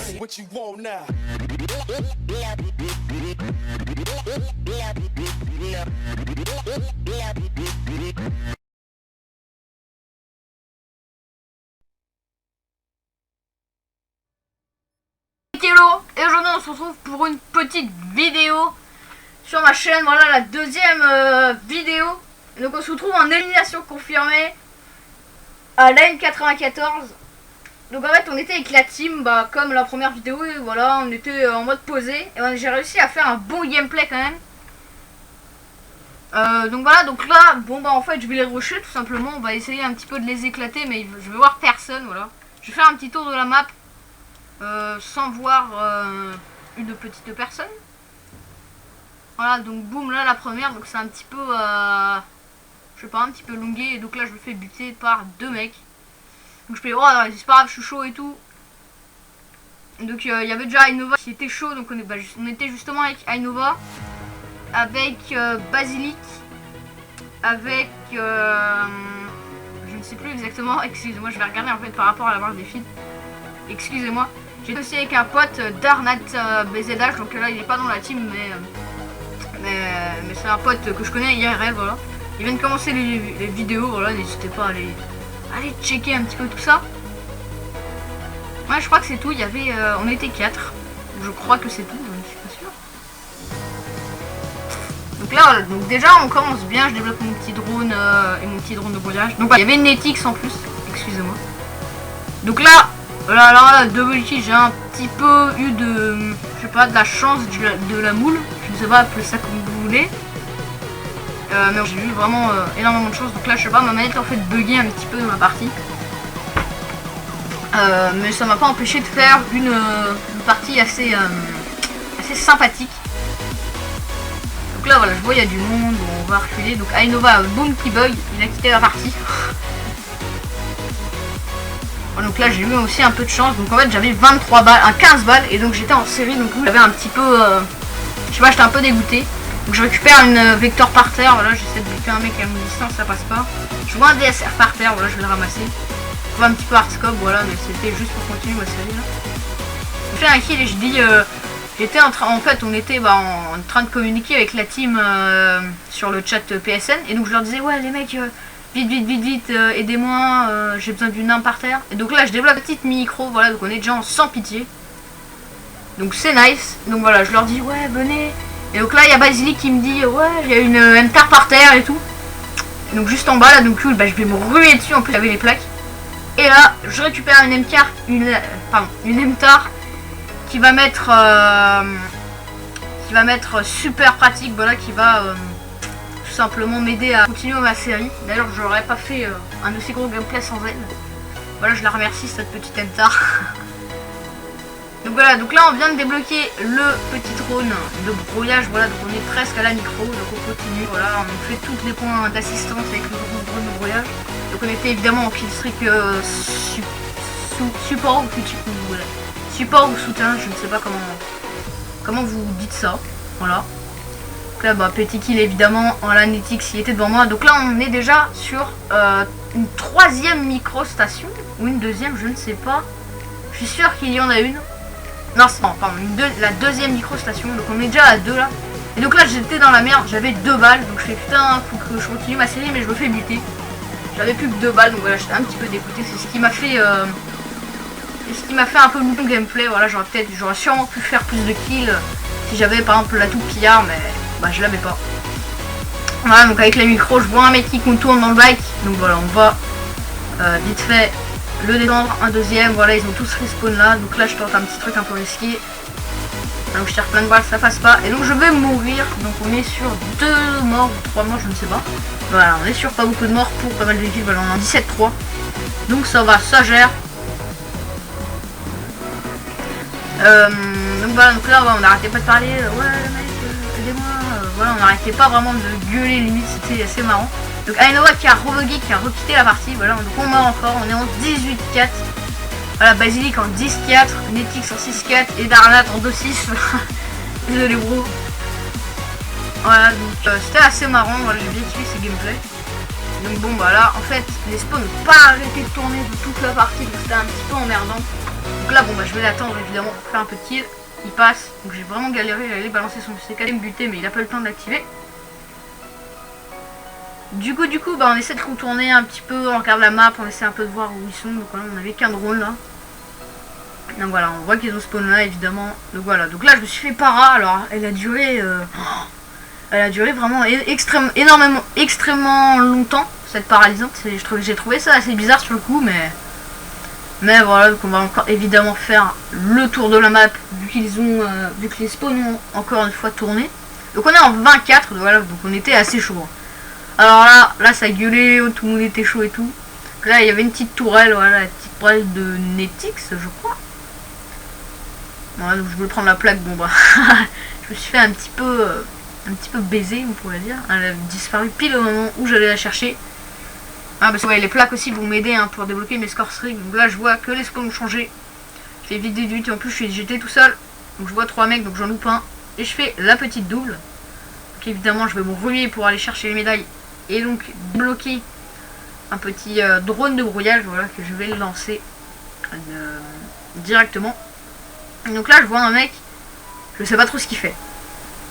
say what you want now. Hello, et aujourd'hui on se retrouve pour une petite vidéo sur ma chaîne. Voilà la deuxième vidéo. Donc on se retrouve en élimination confirmée à l'AN 94. Donc en fait on était avec la team, comme la première vidéo, et voilà on était en mode posé. Et j'ai réussi à faire un bon gameplay quand même. Donc voilà, donc là, en fait je vais les rusher tout simplement. On va essayer un petit peu de les éclater, mais je vais voir personne, voilà. Je vais faire un petit tour de la map. Sans voir une petite personne. Voilà, donc boum, là la première, donc c'est un petit peu je sais pas, un petit peu longué, et donc là je me fais buter par deux mecs. Donc je fais oh c'est pas grave, je suis chaud et tout. Donc il y avait déjà Innova qui était chaud, donc on était justement avec Innova, avec Basilic, avec je ne sais plus exactement, excusez-moi, je vais regarder en fait par rapport à la barre des fils. Excusez-moi. J'étais aussi avec un pote d'Arnat BZH, donc là il est pas dans la team, mais c'est un pote que je connais IRL, voilà. Il vient de commencer les vidéos, voilà, n'hésitez pas à aller checker un petit peu tout ça. Ouais, je crois que c'est tout, il y avait, on était 4, je crois que c'est tout, je suis pas sûr. Donc là, voilà, donc déjà on commence bien, je développe mon petit drone et mon petit drone de brouillage. Donc il y avait une Netix en plus, excusez-moi. Donc là, voilà, double kill, j'ai un petit peu eu de, je sais pas, de la chance de la moule, je ne sais pas, appelez ça comme vous voulez. Mais j'ai eu vraiment énormément de chance, donc là je sais pas, ma manette en fait bugué un petit peu dans la partie. Mais ça m'a pas empêché de faire une partie assez sympathique. Donc là voilà, je vois il y a du monde, on va reculer, donc Innova, boom qui bug, il a quitté la partie. Donc là j'ai eu aussi un peu de chance, donc en fait j'avais 23 balles, 15 balles, et donc j'étais en série, donc j'avais un petit peu, je sais pas, j'étais un peu dégoûté. Donc je récupère une Vector par terre, voilà, j'essaie de buter un mec à une distance, ça passe pas. Je vois un DSR par terre, voilà, je vais le ramasser. Je vois un petit peu hardscope, voilà, mais c'était juste pour continuer ma série là. Je fais un kill et je dis, j'étais en fait on était en train de communiquer avec la team sur le chat PSN, et donc je leur disais ouais les mecs, vite, aidez-moi, j'ai besoin d'une arme par terre. Et donc là je développe une petite micro, voilà, donc on est déjà en sans pitié. Donc c'est nice, donc voilà, je leur dis ouais venez. Et donc là il y a Basilic qui me dit ouais il y a une MTAR par terre et tout. Et donc juste en bas là, donc je vais me ruer dessus, en plus j'avais les plaques. Et là je récupère une MTAR, une MTAR qui va mettre super pratique, voilà, qui va tout simplement m'aider à continuer ma série. D'ailleurs j'aurais pas fait un aussi gros gameplay sans elle. Voilà, je la remercie cette petite MTAR. Donc voilà, donc là on vient de débloquer le petit drone de brouillage, voilà, donc on est presque à la micro, donc on continue, voilà, on fait tous les points d'assistance avec le drone de brouillage. Donc on était évidemment en killstreak support ou soutien, je ne sais pas comment vous dites ça, voilà. Donc là petit kill évidemment en la Netix qui était devant moi. Donc là on est déjà sur une troisième micro station, ou une deuxième, je ne sais pas, je suis sûr qu'il y en a une. Non, pardon, la deuxième micro station, donc on est déjà à 2 là. Et donc là j'étais dans la merde, j'avais 2 balles, donc je fais putain, faut que je continue ma série, mais je me fais buter. J'avais plus que 2 balles, donc voilà, j'étais un petit peu dégoûté, c'est ce qui m'a fait un peu louper le gameplay. Voilà, j'aurais sûrement pu faire plus de kills si j'avais par exemple l'atout pillard, mais je l'avais pas. Voilà, donc avec la micro, je vois un mec qui contourne dans le bike, donc voilà, on va vite fait le détendre, un deuxième, voilà, ils ont tous respawn là, donc là je tente un petit truc un peu risqué. Donc je tire plein de balles, ça passe pas, et donc je vais mourir. Donc on est sur 2 morts ou 3 morts, je ne sais pas. Voilà, on est sur pas beaucoup de morts pour pas mal de kills, voilà, on a 17-3. Donc ça va, ça gère. Donc voilà, donc là ouais, on n'arrêtait pas de parler, ouais mec, aidez-moi, voilà, on n'arrêtait pas vraiment de gueuler, limite c'était assez marrant. Donc Innova qui a rebugué, qui a requitté la partie, voilà, donc on meurt encore, on est en 18-4. Voilà, Basilic en 10-4, Netix en 6-4 et Darnat en 2-6. Désolé bro. Voilà, donc c'était assez marrant, voilà, j'ai bien kiffé ces gameplays. Donc bon bah là en fait les spawns n'ont pas arrêté de tourner de toute la partie, donc c'était un petit peu emmerdant. Donc là bon bah je vais l'attendre évidemment pour faire un peu de kill. Il passe, donc j'ai vraiment galéré, j'allais balancer son CK me buter mais il a pas le temps de l'activer. Du coup bah on essaie de contourner un petit peu, on regarde la map, on essaie un peu de voir où ils sont. Donc voilà, on avait qu'un drone là. Donc voilà, on voit qu'ils ont spawn là évidemment. Donc voilà, donc là je me suis fait para, alors elle a duré vraiment extrêmement longtemps cette paralysante. J'ai trouvé ça assez bizarre sur le coup, mais voilà, donc on va encore évidemment faire le tour de la map vu que les spawns ont encore une fois tourné. Donc on est en 24, voilà, donc on était assez chaud. Alors là ça gueulait, tout le monde était chaud et tout. Là il y avait une petite tourelle, voilà, la petite tourelle de Netix je crois. Voilà, donc je voulais prendre la plaque, bon bah je me suis fait un petit peu baiser on pourrait dire. Elle a disparu pile au moment où j'allais la chercher. Ah parce que ouais, les plaques aussi vont m'aider hein, pour débloquer mes score-streaks. Donc là je vois que les spawns ont changé. Je fais vite déduit et en plus j'étais tout seul. Donc je vois 3 mecs donc j'en loupe un. Et je fais la petite double. Donc évidemment je vais me ruer pour aller chercher les médailles. Et donc bloquer un petit drone de brouillage, voilà, que je vais lancer directement. Et donc là je vois un mec, je sais pas trop ce qu'il fait.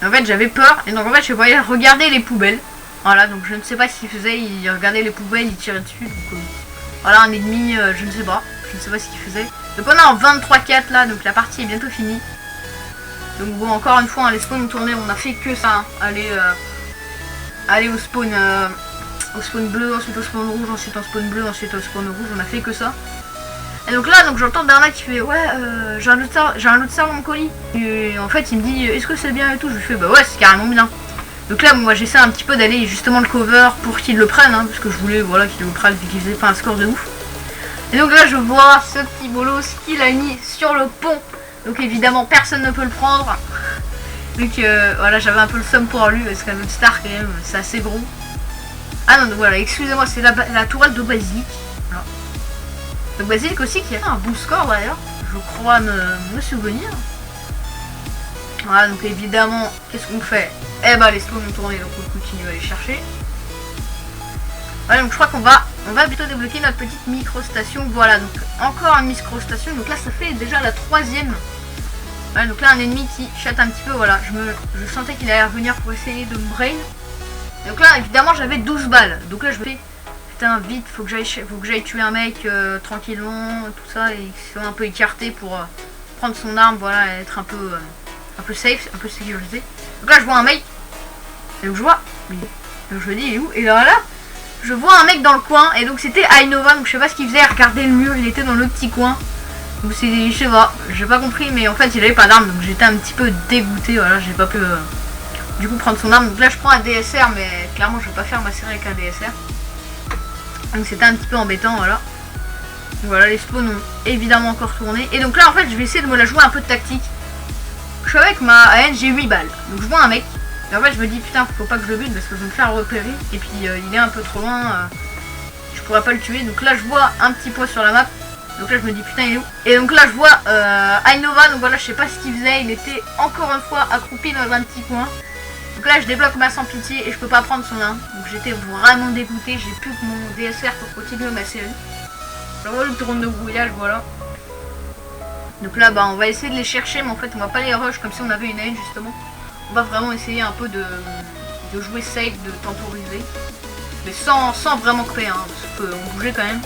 En fait j'avais peur et donc en fait je voyais regarder les poubelles. Voilà, donc je ne sais pas ce qu'il faisait, il regardait les poubelles, il tirait dessus. Donc voilà, un ennemi, je ne sais pas ce qu'il faisait. Donc on est en 23-4 là, donc la partie est bientôt finie. Donc bon, encore une fois, hein, les spawns ont tourné, on a fait que ça, hein. Aller au spawn bleu, ensuite au spawn rouge, ensuite au spawn bleu, ensuite au spawn rouge, on a fait que ça. Et donc là, donc j'entends Bernard qui fait ouais, j'ai un autre serveur en colis. Et en fait, il me dit est-ce que c'est bien et tout. Je lui fais bah ouais, c'est carrément bien. Donc là, moi j'essaie un petit peu d'aller justement le cover pour qu'il le prenne, hein, parce que je voulais voilà qu'il le prenne vu qu'il faisait pas un score de ouf. Et donc là, je vois ce petit bolos qu'il a mis sur le pont. Donc évidemment, personne ne peut le prendre. Donc voilà, j'avais un peu le seum pour lui parce qu'un autre star quand même, c'est assez gros. Ah non, donc voilà, excusez-moi, c'est la tourelle de Basilic. Voilà. Donc Basilic aussi qui a fait un bon score d'ailleurs, je crois me souvenir. Voilà, donc évidemment, qu'est-ce qu'on fait? Eh bah les spawns ont tourné, donc on continue à les chercher. Voilà, donc je crois qu'on va plutôt débloquer notre petite micro-station. Voilà, donc encore une micro-station, donc là ça fait déjà la 3e. Voilà, donc là un ennemi qui chatte un petit peu, voilà, je sentais qu'il allait revenir pour essayer de me brain. Donc là évidemment j'avais 12 balles, donc là je vais putain vite, faut que j'aille tuer un mec tranquillement, tout ça, et qu'il soit un peu écarté pour prendre son arme, voilà, et être un peu safe, un peu sécurisé. Donc là je vois un mec, et donc je vois, donc je me dis il est où? Et là je vois un mec dans le coin, et donc c'était Ainova, donc je sais pas ce qu'il faisait, regarder le mur, il était dans le petit coin. Donc c'est, je sais pas, j'ai pas compris, mais en fait il avait pas d'arme, donc j'étais un petit peu dégoûté, voilà, j'ai pas pu du coup prendre son arme. Donc là je prends un DSR, mais clairement je vais pas faire ma série avec un DSR. Donc c'était un petit peu embêtant, voilà. Donc voilà, les spawns ont évidemment encore tourné. Et donc là en fait je vais essayer de me la jouer un peu de tactique. Je suis avec ma AN, j'ai 8 balles. Donc je vois un mec. Et en fait je me dis putain faut pas que je le bute parce que je vais me faire repérer. Et puis il est un peu trop loin. Je pourrais pas le tuer. Donc là je vois un petit point sur la map. Donc là je me dis putain il est où? Et donc là je vois Ainova. Donc voilà, je sais pas ce qu'il faisait. Il était encore une fois accroupi dans un petit coin. Donc là je débloque ma sans pitié et je peux pas prendre son arme. Donc j'étais vraiment dégoûté. J'ai plus que mon DSR pour continuer ma série. Je vois le drone de brouillage, voilà. Donc là bah on va essayer de les chercher, mais en fait on va pas les rush comme si on avait une haine justement. On va vraiment essayer un peu de jouer safe, de temporiser. Mais sans vraiment créer, hein, parce qu'on bougeait quand même.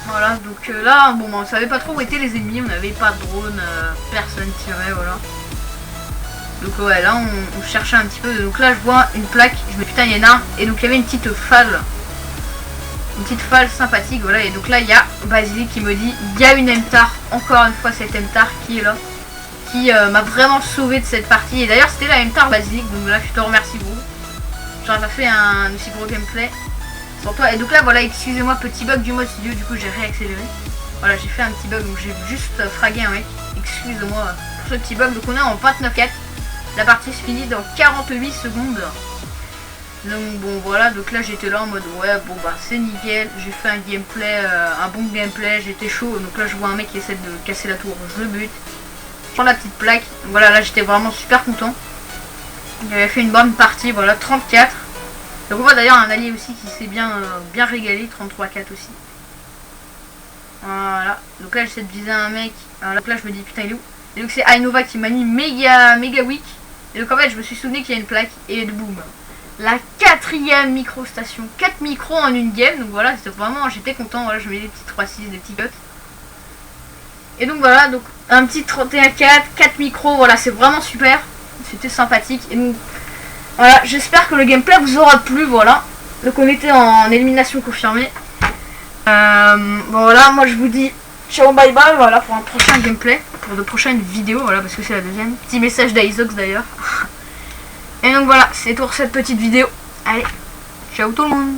Voilà, donc là, bon, on savait pas trop où étaient les ennemis, on n'avait pas de drone, personne tirait, voilà. Donc ouais, là on cherchait un petit peu, donc là je vois une plaque, je me dis putain il y a une arme, et donc il y avait une petite falle. Une petite falle sympathique, voilà, et donc là il y a Basilic qui me dit, il y a une MTAR, encore une fois cette MTAR qui est là, qui m'a vraiment sauvé de cette partie, et d'ailleurs c'était la MTAR Basilic, donc là je te remercie gros. J'aurais pas fait un aussi gros gameplay sans toi. Et donc là voilà, excusez-moi, petit bug du mode studio, du coup j'ai réaccéléré. Voilà, j'ai fait un petit bug, donc j'ai juste fragué un mec. Excusez-moi pour ce petit bug. Donc on est en 29-4. La partie se finit dans 48 secondes. Donc bon voilà, donc là j'étais là en mode ouais bon bah c'est nickel. J'ai fait un gameplay, un bon gameplay, j'étais chaud. Donc là je vois un mec qui essaie de casser la tour, je le bute. Je prends la petite plaque. Donc voilà, là j'étais vraiment super content. J'avais fait une bonne partie, voilà, 34. Donc on voit d'ailleurs un allié aussi qui s'est bien régalé, 33-4 aussi. Voilà. Donc là, j'essaie de viser un mec. Donc là, je me dis, putain, il est où? Et donc, c'est Ainova qui m'a mis méga weak. Et donc, en fait, je me suis souvenu qu'il y a une plaque. Et boum. La 4e micro-station. 4 micros en une game. Donc voilà, c'était vraiment, j'étais content. Voilà, je mets des petits 3-6, des petits cuts. Et donc voilà, donc un petit 31-4, 4 micros. Voilà, c'est vraiment super. C'était sympathique. Et donc, voilà, j'espère que le gameplay vous aura plu. Voilà. Donc, on était en élimination confirmée. Bon, voilà, moi je vous dis ciao, bye bye. Voilà, pour un prochain gameplay. Pour de prochaines vidéos. Voilà, parce que c'est la deuxième. Petit message d'Isox d'ailleurs. Et donc voilà, c'est pour cette petite vidéo. Allez, ciao tout le monde.